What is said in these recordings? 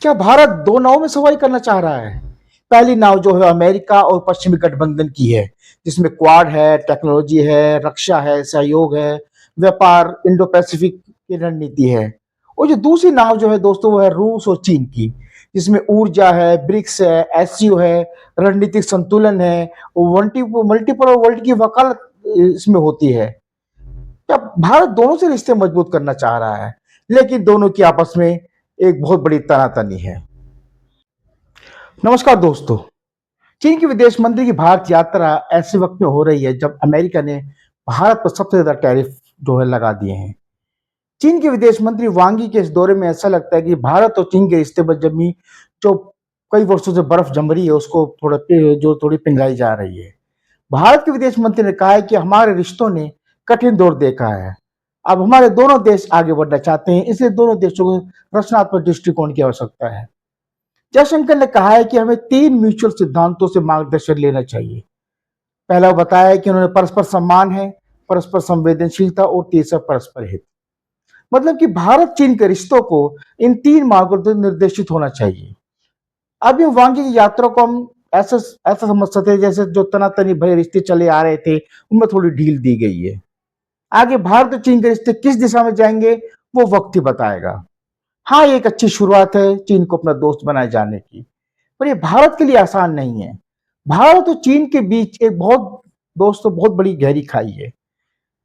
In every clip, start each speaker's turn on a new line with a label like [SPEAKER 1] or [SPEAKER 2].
[SPEAKER 1] क्या भारत दो नावों में सवारी करना चाह रहा है? पहली नाव जो है अमेरिका और पश्चिमी गठबंधन की है, जिसमें क्वाड है, टेक्नोलॉजी है, रक्षा है, सहयोग है, व्यापार, इंडो पैसिफिक की रणनीति है। और जो दूसरी नाव जो है दोस्तों वो है रूस और चीन की, जिसमें ऊर्जा है, ब्रिक्स है, एससीओ है, रणनीतिक संतुलन है, मल्टीपोलर वर्ल्ड की वकालत इसमें होती है। क्या भारत दोनों से रिश्ते मजबूत करना चाह रहा है, लेकिन दोनों की आपस में एक बहुत बड़ी तनातनी है। नमस्कार दोस्तों। चीन के विदेश मंत्री की भारत यात्रा ऐसे वक्त में हो रही है जब अमेरिका ने भारत पर सबसे ज्यादा टैरिफ जो है लगा दिए हैं। चीन के विदेश मंत्री वांग यी के इस दौरे में ऐसा लगता है कि भारत और चीन के रिश्ते पर जमी जो कई वर्षों से बर्फ जम रही है उसको थोड़ी पिघलाई जा रही है। भारत के विदेश मंत्री ने कहा है कि हमारे रिश्तों ने कठिन दौर देखा है। अब हमारे दोनों देश आगे बढ़ना चाहते हैं, इसलिए दोनों देशों को रचनात्मक दृष्टिकोण की आवश्यकता है। जयशंकर ने कहा है कि हमें तीन म्यूचुअल सिद्धांतों से मार्गदर्शन लेना चाहिए। पहला वो बताया है कि उन्होंने परस्पर सम्मान है, परस्पर संवेदनशीलता और तीसरा परस्पर हित। मतलब कि भारत चीन के रिश्तों को इन तीन मार्गों से निर्देशित होना चाहिए। अब इन वांगी की यात्रा को हम ऐसा ऐसा समझ सकते हैं जैसे जो तनातनी भरे रिश्ते चले आ रहे थे उनमें थोड़ी ढील दी गई है। आगे भारत और चीन के रिश्ते किस दिशा में जाएंगे वो वक्त ही बताएगा। हाँ, ये एक अच्छी शुरुआत है चीन को अपना दोस्त बनाए जाने की, पर ये भारत के लिए आसान नहीं है। भारत और चीन के बीच एक बहुत बड़ी गहरी खाई है।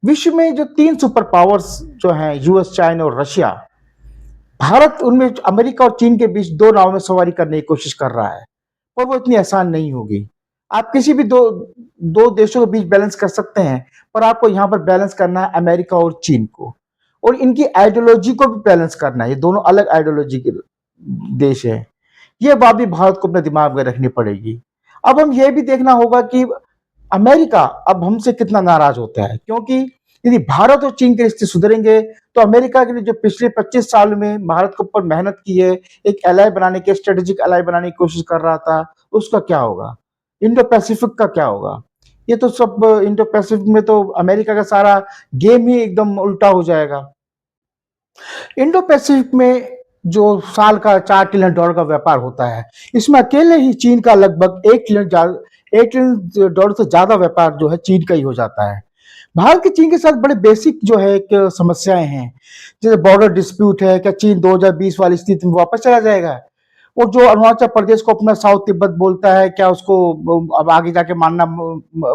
[SPEAKER 1] विश्व में जो तीन सुपर पावर्स जो हैं यूएस, चाइना और रशिया, भारत उनमें अमेरिका और चीन के बीच दो नाव में सवारी करने की कोशिश कर रहा है, पर वो इतनी आसान नहीं होगी। आप किसी भी दो दो देशों के बीच बैलेंस कर सकते हैं, पर आपको यहाँ पर बैलेंस करना है अमेरिका और चीन को, और इनकी आइडियोलॉजी को भी बैलेंस करना है। ये दोनों अलग आइडियोलॉजी के देश है। ये बात भी भारत को अपने दिमाग में रखनी पड़ेगी। अब हम ये भी देखना होगा कि अमेरिका अब हमसे कितना नाराज होता है, क्योंकि यदि भारत और चीन के रिश्ते सुधरेंगे तो अमेरिका के लिए जो पिछले 25 साल में भारत के ऊपर मेहनत की है, एक एलाई बनाने के स्ट्रेटेजिक एलाई बनाने की कोशिश कर रहा था, उसका क्या होगा? इंडो पैसिफिक का क्या होगा? ये तो सब इंडो पैसिफिक में तो अमेरिका का सारा गेम ही एकदम उल्टा हो जाएगा। इंडो पैसिफिक में जो साल का $4 ट्रिलियन का व्यापार होता है, इसमें अकेले ही चीन का लगभग $1 ट्रिलियन से ज्यादा व्यापार जो है चीन का ही हो जाता है। भारत के चीन के साथ बड़े बेसिक जो है एक समस्याएं हैं, जैसे बॉर्डर डिस्प्यूट है। क्या चीन 2020 वाली स्थिति में वापस चला जाएगा? और जो अरुणाचल प्रदेश को अपना साउथ तिब्बत बोलता है, क्या उसको अब आगे जाके मानना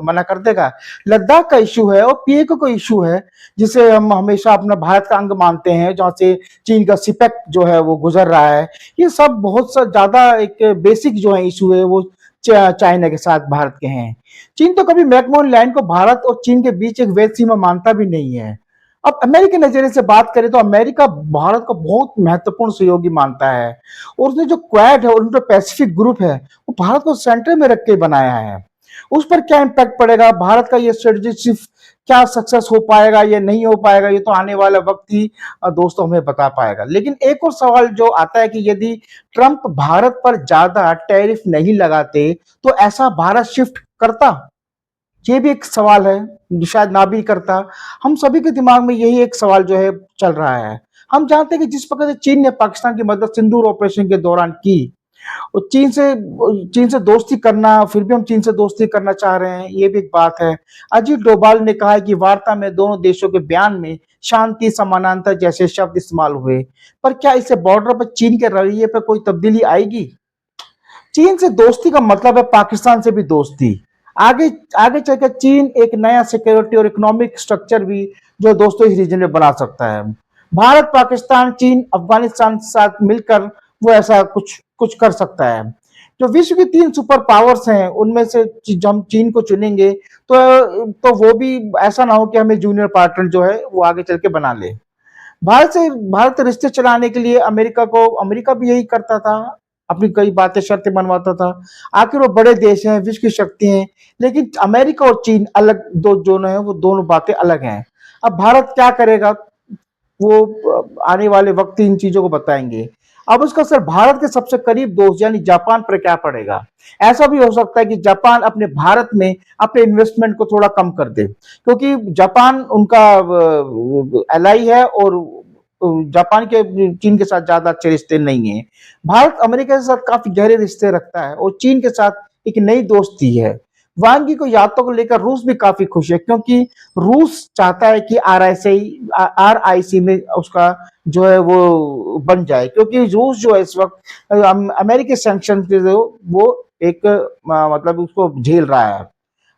[SPEAKER 1] मना कर देगा? लद्दाख का इश्यू है और पीएके का इश्यू है, जिसे हम हमेशा अपना भारत का अंग मानते हैं, जहाँ से चीन का सिपेक जो है वो गुजर रहा है। ये सब बहुत सा ज्यादा एक बेसिक जो है इशू है वो चाइना के साथ भारत के हैं। चीन तो कभी मैकमोहन लैंड को भारत और चीन के बीच एक वैध सीमा मानता भी नहीं है। अब अमेरिकी नजरिए से बात करें तो अमेरिका भारत को बहुत महत्वपूर्ण सहयोगी मानता है, और उसने जो क्वाड है और इंडो पैसिफिक ग्रुप है वो भारत को सेंटर में रख के बनाया है। उस पर क्या इम्पैक्ट पड़ेगा, भारत का ये स्ट्रेटेजी सिर्फ क्या सक्सेस हो पाएगा या नहीं हो पाएगा, ये तो आने वाला वक्त ही दोस्तों हमें बता पाएगा। लेकिन एक और सवाल जो आता है कि यदि ट्रंप भारत पर ज्यादा टैरिफ नहीं लगाते तो ऐसा भारत शिफ्ट करता? ये भी एक सवाल है, शायद ना भी करता। हम सभी के दिमाग में यही एक सवाल जो है चल रहा है। हम जानते हैं कि जिस प्रकार से चीन ने पाकिस्तान की मदद सिंदूर ऑपरेशन के दौरान की, और चीन से दोस्ती करना, फिर भी हम चीन से दोस्ती करना चाह रहे हैं, ये भी एक बात है। अजीत डोभाल ने कहा है कि वार्ता में दोनों देशों के बयान में शांति, समानांतर जैसे शब्द इस्तेमाल हुए, पर क्या इससे बॉर्डर पर चीन के रवैये पर कोई तब्दीली आएगी? चीन से दोस्ती का मतलब है पाकिस्तान से भी दोस्ती। आगे आगे चलकर चीन एक नया सिक्योरिटी और इकोनॉमिक स्ट्रक्चर भी जो दोस्तों इस रीजन में बना सकता है। भारत, पाकिस्तान, चीन, अफगानिस्तान के साथ मिलकर वो ऐसा कुछ कुछ कर सकता है। जो विश्व की तीन सुपर पावर्स हैं उनमें से हम चीन को चुनेंगे तो वो भी ऐसा ना हो कि हमें जूनियर पार्टनर जो है वो आगे चल के बना ले। भारत रिश्ते चलाने के लिए अमेरिका भी यही करता था, अपनी कई बातें शर्तें मनवाता था। आखिर वो बड़े देश हैं, विश्व की शक्ति हैं, लेकिन अमेरिका और चीन अलग दो जोन है, वो दोनों बातें अलग हैं। अब भारत क्या करेगा वो आने वाले वक्त इन चीजों को बताएंगे। अब उसका असर भारत के सबसे करीब दोस्त यानी जापान पर क्या पड़ेगा? ऐसा भी हो सकता है कि जापान अपने भारत में अपने इन्वेस्टमेंट को थोड़ा कम कर दे, क्योंकि जापान उनका एलाई है और जापान के चीन के साथ ज़्यादा अच्छे रिश्ते नहीं हैं। भारत अमेरिका के साथ काफ़ी गहरे रिश्ते रखता है और चीन के साथ एक नई दोस्ती है। वांगी को यात्रा को लेकर रूस भी काफ़ी खुश है क्योंकि रूस चाहता है कि आरआईसी में उसका जो है वो बन जाए क्योंकि रूस जो है इस वक़्त अमेरिकी सैंक्शन के जो वो एक मतलब उसको झेल रहा है।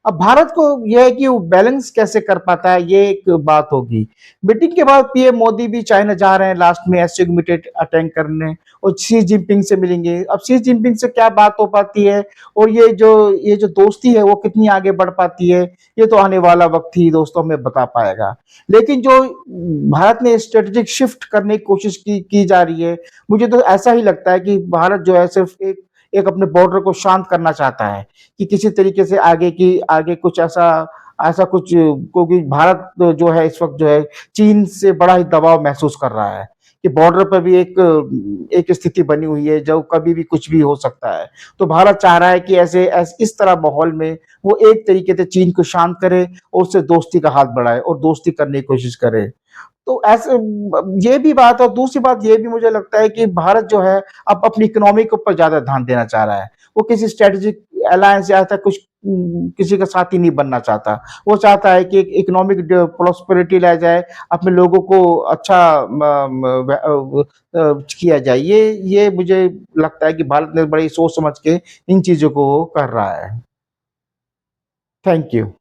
[SPEAKER 1] अब भारत को यह है कि वो बैलेंस कैसे कर पाता है, ये एक बात होगी। मीटिंग के बाद पीएम मोदी भी चाइना जा रहे हैं लास्ट में एससीओ मीटिंग अटेंड करने और शी जिनपिंग से मिलेंगे। अब शी जिनपिंग से क्या बात हो पाती है और ये जो दोस्ती है वो कितनी आगे बढ़ पाती है, ये तो आने वाला वक्त ही दोस्तों हमें बता पाएगा। लेकिन जो भारत ने स्ट्रेटेजिक शिफ्ट करने की कोशिश की जा रही है, मुझे तो ऐसा ही लगता है कि भारत जो है सिर्फ एक एक अपने बॉर्डर को शांत करना चाहता है कि किसी तरीके से आगे कुछ ऐसा ऐसा कुछ क्योंकि भारत जो है इस वक्त जो है चीन से बड़ा ही दबाव महसूस कर रहा है कि बॉर्डर पर भी एक स्थिति बनी हुई है जो कभी भी कुछ भी हो सकता है। तो भारत चाह रहा है कि इस तरह माहौल में वो एक तरीके से चीन को शांत करे और उससे दोस्ती का हाथ बढ़ाए और दोस्ती करने की कोशिश करे। तो ऐसे ये भी बात और दूसरी बात ये भी मुझे लगता है कि भारत जो है अब अपनी इकोनॉमी के ऊपर ज़्यादा ध्यान देना चाह रहा है। वो किसी स्ट्रेटेजिक अलायंस या ऐसा कुछ किसी का साथी नहीं बनना चाहता। वो चाहता है कि एक इकोनॉमिक प्रॉस्पेरिटी ला जाए, अपने लोगों को अच्छा किया जाए। ये मुझे लगता है कि भारत ने बड़ी सोच समझ के इन चीज़ों को कर रहा है। Thank you.